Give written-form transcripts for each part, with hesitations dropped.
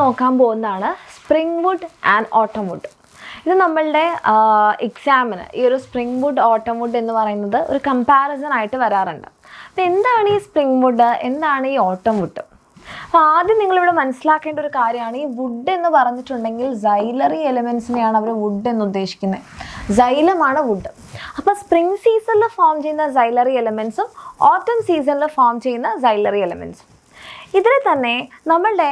നോക്കാൻ പോകുന്നതാണ് spring wood and autumn wood. ഇത് നമ്മളുടെ എക്സാമിന് ഈ ഒരു സ്പ്രിംഗ് വുഡ് ഓട്ടം വുഡ് എന്ന് പറയുന്നത് ഒരു കമ്പാരിസൺ ആയിട്ട് വരാറുണ്ട്. അപ്പോൾ എന്താണ് ഈ സ്പ്രിംഗ് വുഡ്, എന്താണ് ഈ ഓട്ടം വുഡ്? അപ്പോൾ ആദ്യം നിങ്ങളിവിടെ മനസ്സിലാക്കേണ്ട ഒരു കാര്യമാണ്, ഈ വുഡ് എന്ന് പറഞ്ഞിട്ടുണ്ടെങ്കിൽ സൈലറി എലിമെൻസിനെയാണ് അവർ വുഡ് എന്ന് ഉദ്ദേശിക്കുന്നത്. സൈലമാണ് വുഡ്. അപ്പോൾ സ്പ്രിംഗ് സീസണിൽ ഫോം ചെയ്യുന്ന സൈലറി എലിമെൻസും ഓട്ടം സീസണിൽ ഫോം ചെയ്യുന്ന സൈലറി എലിമെൻസും. ഇതിൽ തന്നെ നമ്മളുടെ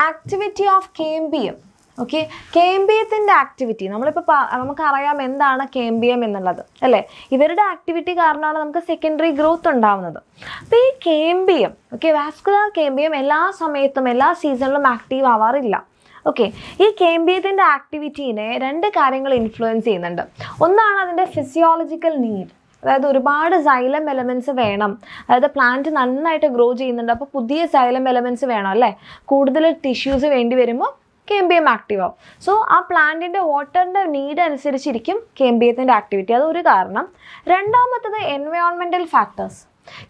ആക്ടിവിറ്റി ഓഫ് കേംബിയം, ഓക്കെ, കേംബിയത്തിൻ്റെ ആക്ടിവിറ്റി നമുക്കറിയാം എന്താണ് കേംബിയം എന്നുള്ളത് അല്ലേ. ഇവരുടെ ആക്ടിവിറ്റി കാരണമാണ് നമുക്ക് സെക്കൻഡറി ഗ്രോത്ത് ഉണ്ടാവുന്നത്. അപ്പോൾ ഈ കേംബിയം, ഓക്കെ, വാസ്കുലർ കേംബിയം എല്ലാ സമയത്തും എല്ലാ സീസണിലും ആക്റ്റീവ് ആവാറില്ല. ഓക്കെ, ഈ കേംബിയത്തിൻ്റെ ആക്ടിവിറ്റീനെ രണ്ട് കാര്യങ്ങൾ ഇൻഫ്ലുവൻസ് ചെയ്യുന്നുണ്ട്. ഒന്നാണ് അതിൻ്റെ ഫിസിയോളജിക്കൽ നീഡ്, അതായത് ഒരുപാട് സൈലം എലമെൻറ്റ്സ് വേണം, അതായത് പ്ലാന്റ് നന്നായിട്ട് ഗ്രോ ചെയ്യുന്നുണ്ട്, അപ്പോൾ പുതിയ സൈലം എലമെൻറ്റ്സ് വേണം അല്ലേ, കൂടുതൽ ടിഷ്യൂസ് വേണ്ടി വരുമ്പോൾ കേംബിയം ആക്റ്റീവ് ആവും. സോ ആ പ്ലാന്റിൻ്റെ വാട്ടറിൻ്റെ നീഡ് അനുസരിച്ചിരിക്കും കേംബിയത്തിൻ്റെ ആക്ടിവിറ്റി, അതൊരു കാരണം. രണ്ടാമത്തത് എൻവയോൺമെൻറ്റൽ ഫാക്ടേഴ്സ്.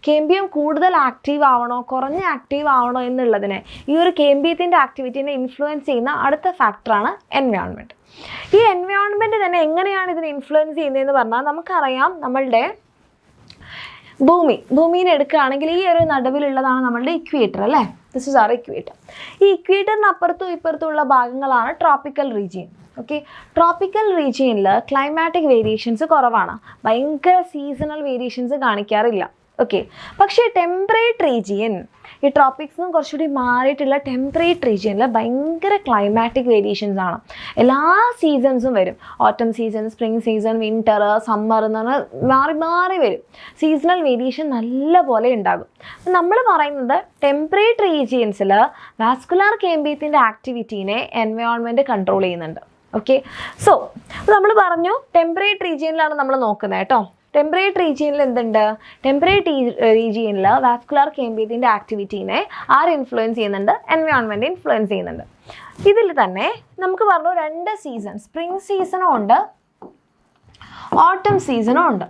കേംബിയം കൂടുതൽ ആക്റ്റീവ് ആവണോ കുറഞ്ഞ ആക്റ്റീവ് ആവണോ എന്നുള്ളതിനെ, ഈ ഒരു കേംബിയത്തിൻ്റെ ആക്ടിവിറ്റീനെ ഇൻഫ്ലുവൻസ് ചെയ്യുന്ന അടുത്ത ഫാക്ടറാണ് എൻവയോൺമെൻറ്റ്. ഈ എൻവയോൺമെൻറ്റ് തന്നെ എങ്ങനെയാണ് ഇതിനെ ഇൻഫ്ലുവൻസ് ചെയ്യുന്നതെന്ന് പറഞ്ഞാൽ നമുക്കറിയാം, നമ്മളുടെ ഭൂമിനെ എടുക്കുകയാണെങ്കിൽ ഈ ഒരു നടുവിലുള്ളതാണ് നമ്മളുടെ ഇക്വേറ്റർ അല്ലേ. This is our equator. ഈ ഇക്വേറ്ററിന് അപ്പുറത്തും ഇപ്പുറത്തുമുള്ള ഭാഗങ്ങളാണ് ട്രോപ്പിക്കൽ റീജിയൻ. ഓക്കെ, ട്രോപ്പിക്കൽ റീജിയനിൽ ക്ലൈമാറ്റിക് വേരിയേഷൻസ് കുറവാണ്, ഭയങ്കര സീസണൽ വേരിയേഷൻസ് കാണിക്കാറില്ല. ഓക്കെ, പക്ഷേ ടെമ്പറേറ്റ് റീജിയൻ, ഈ ട്രോപ്പിക്സിനും കുറച്ചുകൂടി മാറിയിട്ടുള്ള ടെമ്പറേറ്റ് റീജിയനിൽ ഭയങ്കര ക്ലൈമാറ്റിക് വേരിയേഷൻസ് ആണ്. എല്ലാ സീസൺസും വരും, ഓട്ടം season, spring season, winter, summer എന്ന് പറഞ്ഞാൽ മാറി മാറി വരും. സീസണൽ വേരിയേഷൻ നല്ല പോലെ ഉണ്ടാകും. നമ്മൾ പറയുന്നത് ടെമ്പറേറ്റ് റീജിയൻസിൽ വാസ്കുലർ കേംബിയത്തിൻ്റെ ആക്ടിവിറ്റീനെ എൻവയോൺമെൻറ്റ് കൺട്രോൾ ചെയ്യുന്നുണ്ട്. ഓക്കെ, സോ നമ്മൾ പറഞ്ഞു ടെമ്പറേറ്റ് റീജിയനിലാണ് നമ്മൾ നോക്കുന്നത് കേട്ടോ. ടെമ്പറേറ്റ് റീജിയനിൽ എന്തുണ്ട്, ടെമ്പറേറ്റ് റീജിയനിൽ വാസ്കുലർ കേംബിയത്തിൻ്റെ ആക്ടിവിറ്റീനെ ആര് ഇൻഫ്ലുവൻസ് ചെയ്യുന്നുണ്ട്, എൻവയോൺമെൻറ്റ് ഇൻഫ്ലുവൻസ് ചെയ്യുന്നുണ്ട്. ഇതിൽ തന്നെ നമുക്ക് പറഞ്ഞു രണ്ട് സീസൺ, സ്പ്രിംഗ് സീസണും ഉണ്ട് ഓട്ടം സീസണും ഉണ്ട്.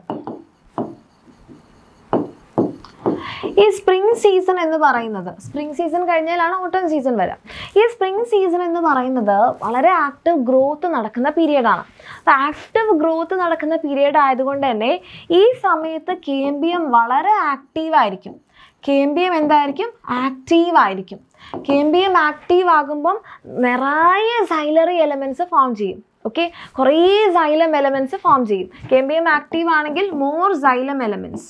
ഈ സ്പ്രിംഗ് സീസൺ എന്ന് പറയുന്നത്, സ്പ്രിംഗ് സീസൺ കഴിഞ്ഞാലാണ് ഓട്ടം സീസൺ വരിക. ഈ സ്പ്രിംഗ് സീസൺ എന്ന് പറയുന്നത് വളരെ ആക്റ്റീവ് ഗ്രോത്ത് നടക്കുന്ന പീരിയഡാണ്. അപ്പോൾ ആക്റ്റീവ് ഗ്രോത്ത് നടക്കുന്ന പീരിയഡ് ആയതുകൊണ്ട് തന്നെ ഈ സമയത്ത് കേംബിയം വളരെ ആക്റ്റീവായിരിക്കും. കേംബിയം എന്തായിരിക്കും, ആക്റ്റീവായിരിക്കും. കേംബിയം ആക്റ്റീവ് ആകുമ്പം നിറയെ സൈലറി എലമെൻറ്റ്സ് ഫോം ചെയ്യും. ഓക്കെ, കുറേ സൈലം എലമെൻറ്റ്സ് ഫോം ചെയ്യും. കേംബിയം ആക്റ്റീവ് ആണെങ്കിൽ മോർ സൈലം എലമെൻറ്റ്സ്,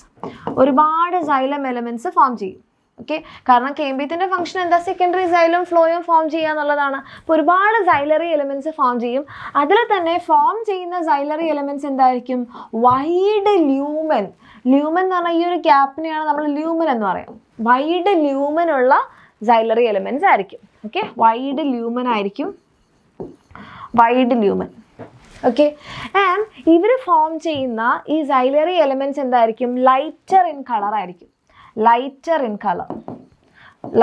ഒരുപാട് സൈലം എലമെൻറ്റ്സ് ഫോം ചെയ്യും. ഓക്കെ, കാരണം കേംബിയത്തിൻ്റെ ഫംഗ്ഷൻ എന്താ, സെക്കൻഡറി സൈലം ഫ്ലോയും ഫോം ചെയ്യുക എന്നുള്ളതാണ്. അപ്പോൾ ഒരുപാട് സൈലറി എലമെൻറ്റ്സ് ഫോം ചെയ്യും. അതിൽ തന്നെ ഫോം ചെയ്യുന്ന സൈലറി എലമെൻറ്റ്സ് എന്തായിരിക്കും, വൈഡ് ല്യൂമൻ. ല്യൂമൻ എന്ന് പറഞ്ഞാൽ ഈ ഒരു ഗ്യാപ്പിനെയാണ് നമ്മൾ ല്യൂമൻ എന്ന് പറയാം. വൈഡ് ല്യൂമൻ ഉള്ള സൈലറി എലമെൻറ്റ്സ് ആയിരിക്കും. ഓക്കെ, വൈഡ് ല്യൂമൻ ആയിരിക്കും, വൈഡ് ല്യൂമൻ. ഓക്കെ, ആൻഡ് ഇവർ ഫോം ചെയ്യുന്ന ഈ സൈലറി എലമെൻറ്റ്സ് എന്തായിരിക്കും, ലൈറ്റർ ഇൻ കളർ ആയിരിക്കും. Lighter in colour,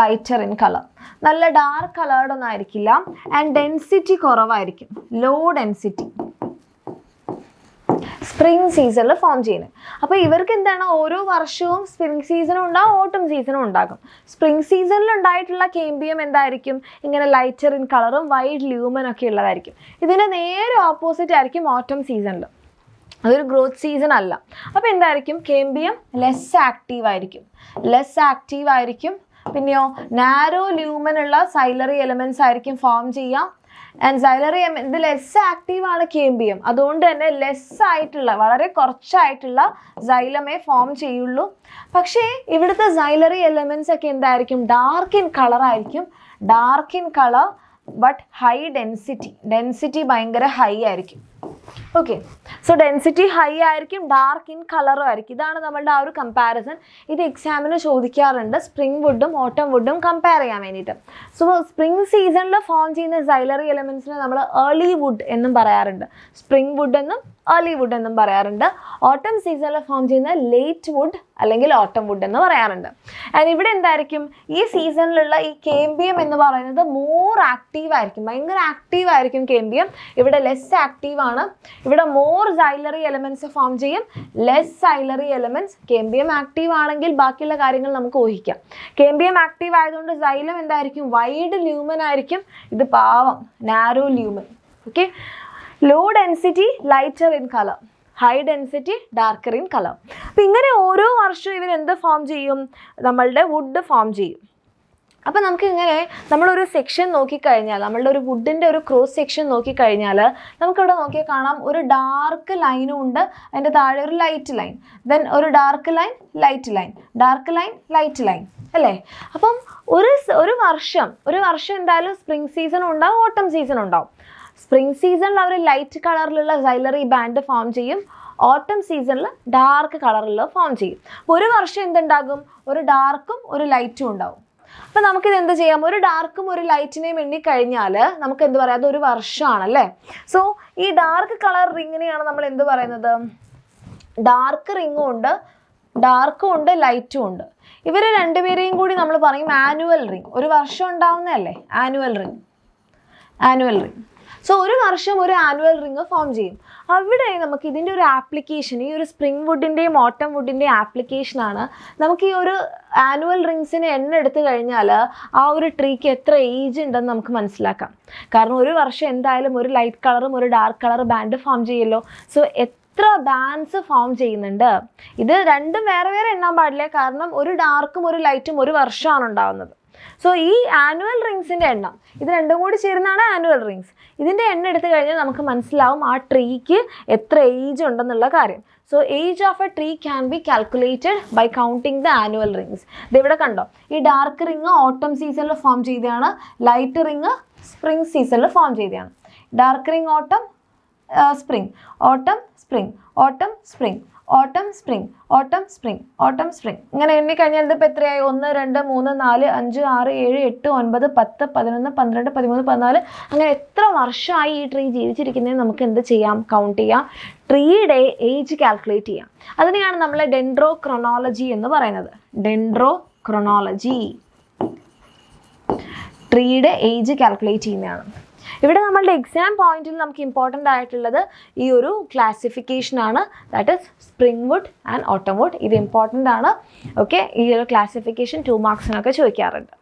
lighter in colour, നല്ല ഡാർക്ക് കളേർഡ് ഒന്നും ആയിരിക്കില്ല. ആൻഡ് ഡെൻസിറ്റി കുറവായിരിക്കും, ലോ ഡെൻസിറ്റി. സ്പ്രിംഗ് സീസണിൽ ഫോം ചെയ്യുന്നത്. അപ്പോൾ ഇവർക്ക് എന്താണ്, ഓരോ വർഷവും സ്പ്രിംഗ് സീസണും ഉണ്ടാകും ഓട്ടം സീസണും ഉണ്ടാകും. സ്പ്രിംഗ് സീസണിൽ ഉണ്ടായിട്ടുള്ള കേംബിയം എന്തായിരിക്കും, ഇങ്ങനെ ലൈറ്റർ ഇൻ കളറും വൈഡ് ല്യൂമൻ ഒക്കെ ഉള്ളതായിരിക്കും. ഇതിൻ്റെ നേരെ ഓപ്പോസിറ്റ് ആയിരിക്കും ഓട്ടം സീസണിൽ. അതൊരു ഗ്രോത്ത് സീസൺ അല്ല. അപ്പോൾ എന്തായിരിക്കും, കേംബിയം ലെസ് ആക്റ്റീവ് ആയിരിക്കും, ലെസ് ആക്റ്റീവ് ആയിരിക്കും. പിന്നെയോ നാരോ ല്യൂമൻ ഉള്ള സൈലറി എലമെൻറ്റ്സ് ആയിരിക്കും ഫോം ചെയ്യുക. ആൻഡ് സൈലറി ഇത് ലെസ് ആക്റ്റീവ് ആണ് കേംബിയം, അതുകൊണ്ട് തന്നെ ലെസ് ആയിട്ടുള്ള, വളരെ കുറച്ചായിട്ടുള്ള സൈലമേ ഫോം ചെയ്യുള്ളൂ. പക്ഷേ ഇവിടുത്തെ സൈലറി എലമെൻറ്റ്സ് ഒക്കെ എന്തായിരിക്കും, ഡാർക്ക് ഇൻ കളർ ആയിരിക്കും. Dark in colour but high density, density ഭയങ്കര ഹൈ ആയിരിക്കും. ഓക്കെ, സോ ഡെൻസിറ്റി ഹൈ ആയിരിക്കും, ഡാർക്ക് ഇൻ കളറും ആയിരിക്കും. ഇതാണ് നമ്മളുടെ ആ ഒരു കമ്പാരിസൺ. ഇത് എക്സാമിന് ചോദിക്കാറുണ്ട്, സ്പ്രിംഗ് വുഡും ഓട്ടം വുഡും കമ്പയർ ചെയ്യാൻ വേണ്ടിയിട്ട്. സോ സ്പ്രിംഗ് സീസണിൽ ഫോം ചെയ്യുന്ന സൈലറി എലമെൻറ്റ്സിനെ നമ്മൾ ഏർലി വുഡ് എന്നും പറയാറുണ്ട്, സ്പ്രിംഗ് വുഡ് എന്നും ഏർലി വുഡ് എന്നും പറയാറുണ്ട്. ഓട്ടം സീസണിൽ ഫോം ചെയ്യുന്ന ലേറ്റ് വുഡ് അല്ലെങ്കിൽ ഓട്ടം വുഡ് എന്ന് പറയാറുണ്ട്. ആൻഡ് ഇവിടെ എന്തായിരിക്കും ഈ സീസണിലുള്ള ഈ കേംബിയം എന്ന് പറയുന്നത് മോർ ആക്റ്റീവ് ആയിരിക്കും, ഭയങ്കര ആക്റ്റീവ് ആയിരിക്കും കേംബിയം. ഇവിടെ ലെസ് ആക്റ്റീവ് ആണ്. ഇവിടെ മോർ സൈലറി എലമെന്റ്സ് ഫോം ചെയ്യും, less xylary elements. Cambium active ആണെങ്കിൽ ബാക്കിയുള്ള കാര്യങ്ങൾ നമുക്ക് ഊഹിക്കാം. കേംബിയം ആക്റ്റീവ് ആയതുകൊണ്ട് സൈലം എന്തായിരിക്കും, വൈഡ് ല്യൂമൻ ആയിരിക്കും. ഇത് പാവം narrow lumen. Okay, low density lighter in colour, high density darker in colour. അപ്പം ഇങ്ങനെ ഓരോ വർഷവും ഇവർ എന്ത് ഫോം ചെയ്യും, നമ്മളുടെ വുഡ് ഫോം ചെയ്യും. അപ്പം നമുക്ക് ഇങ്ങനെ നമ്മളൊരു സെക്ഷൻ നോക്കിക്കഴിഞ്ഞാൽ, നമ്മളുടെ ഒരു വുഡിൻ്റെ ഒരു ക്രോസ് സെക്ഷൻ നോക്കിക്കഴിഞ്ഞാൽ നമുക്കിവിടെ നോക്കിയാൽ കാണാം ഒരു ഡാർക്ക് ലൈനും ഉണ്ട്, അതിൻ്റെ താഴെ ഒരു ലൈറ്റ് ലൈൻ, ദെൻ ഒരു dark line, light line, dark line, light line അല്ലേ. അപ്പം ഒരു വർഷം എന്തായാലും സ്പ്രിംഗ് സീസൺ ഉണ്ടാവും, ഓട്ടം സീസൺ ഉണ്ടാവും. സ്പ്രിംഗ് സീസണിൽ അവർ ലൈറ്റ് കളറിലുള്ള സൈലറി ബാൻഡ് ഫോം ചെയ്യും, ഓട്ടം സീസണിൽ ഡാർക്ക് കളറിലുള്ള ഫോം ചെയ്യും. അപ്പോൾ ഒരു വർഷം എന്തുണ്ടാകും, ഒരു ഡാർക്കും ഒരു ലൈറ്റും ഉണ്ടാവും. അപ്പോൾ നമുക്കിത് എന്ത് ചെയ്യാം, ഒരു ഡാർക്കും ഒരു ലൈറ്റിനെയും എണ്ണിക്കഴിഞ്ഞാൽ നമുക്ക് എന്ത് പറയാം, അതൊരു വർഷമാണല്ലേ. സോ ഈ ഡാർക്ക് കളർ റിങ്ങിനെയാണ് നമ്മൾ എന്ത് പറയുന്നത്, ഡാർക്ക് റിങ്ങും ഉണ്ട്, ഡാർക്കും ഉണ്ട്, ലൈറ്റും ഉണ്ട്. ഇവർ രണ്ടുപേരെയും കൂടി നമ്മൾ പറയും ആനുവൽ റിങ്. ഒരു വർഷം ഉണ്ടാവുന്നതല്ലേ ആനുവൽ റിങ്. സോ ഒരു വർഷം ഒരു ആനുവൽ റിങ് ഫോം ചെയ്യും. അവിടെ നമുക്ക് ഇതിൻ്റെ ഒരു ആപ്ലിക്കേഷൻ, ഈ ഒരു സ്പ്രിംഗ് വുഡിൻ്റെയും ഓട്ടം വുഡിൻ്റെയും ആപ്ലിക്കേഷനാണ്. നമുക്ക് ഈ ഒരു ആനുവൽ റിങ്സിന് എണ്ണ എടുത്തു കഴിഞ്ഞാൽ ആ ഒരു ട്രീക്ക് എത്ര ഏജ് ഉണ്ടെന്ന് നമുക്ക് മനസ്സിലാക്കാം. കാരണം ഒരു വർഷം എന്തായാലും ഒരു ലൈറ്റ് കളറും ഒരു ഡാർക്ക് കളർ ബാൻഡ് ഫോം ചെയ്യുമല്ലോ. സോ എത്ര ബാൻഡ്സ് ഫോം ചെയ്യുന്നുണ്ട്. ഇത് രണ്ടും വേറെ വേറെ എണ്ണാൻ പാടില്ല, കാരണം ഒരു ഡാർക്കും ഒരു ലൈറ്റും ഒരു വർഷമാണ് ഉണ്ടാകുന്നത്. സോ ഈ ആനുവൽ റിങ്സിൻ്റെ എണ്ണം, ഇത് രണ്ടും കൂടി ചേരുന്നതാണ് ആനുവൽ റിങ്സ്. ഇതിൻ്റെ എണ്ണം എടുത്തു കഴിഞ്ഞാൽ നമുക്ക് മനസ്സിലാവും ആ ട്രീക്ക് എത്ര ഏജ് ഉണ്ടെന്നുള്ള കാര്യം. So age of a tree can be calculated by counting the annual rings. ഇതിവിടെ കണ്ടോ, ഈ ഡാർക്ക് റിങ് ഓട്ടം സീസണിൽ ഫോം ചെയ്തതാണ്, ലൈറ്റ് റിങ് സ്പ്രിംഗ് സീസണിൽ ഫോം ചെയ്തതാണ്. Dark ring autumn spring, autumn spring, autumn spring, autumn spring, autumn spring, autumn spring. ഇങ്ങനെ എണ്ണിക്കഴിഞ്ഞാൽ ഇതിപ്പോൾ എത്രയായി, 1 2 3 4 5 6 7 8 9 10 11 12 13 14, അങ്ങനെ എത്ര വർഷമായി ഈ ട്രീ ജീവിച്ചിരിക്കുന്നതെന്ന് നമുക്ക് എന്ത് ചെയ്യാം, കൗണ്ട് ചെയ്യാം. ട്രീയുടെ ഏജ് കാൽക്കുലേറ്റ് ചെയ്യാം. അതിനെയാണ് നമ്മൾ ഡെൻഡ്രോക്രോണോളജി എന്ന് പറയുന്നത്. ഡെൻഡ്രോക്രോണോളജി ട്രീയുടെ ഏജ് കാൽക്കുലേറ്റ് ചെയ്യുന്നതാണ്. ഇവിടെ നമ്മളുടെ എക്സാം പോയിന്റിൽ നമുക്ക് ഇമ്പോർട്ടൻ്റ് ആയിട്ടുള്ളത് ഈ ഒരു ക്ലാസിഫിക്കേഷൻ ആണ്, that is spring wood and autumn wood. ഇത് ഇമ്പോർട്ടൻ്റ് ആണ്. ഓക്കെ, ഈ ഒരു ക്ലാസിഫിക്കേഷൻ 2 മാർക്സിനൊക്കെ ചോദിക്കാറുണ്ട്.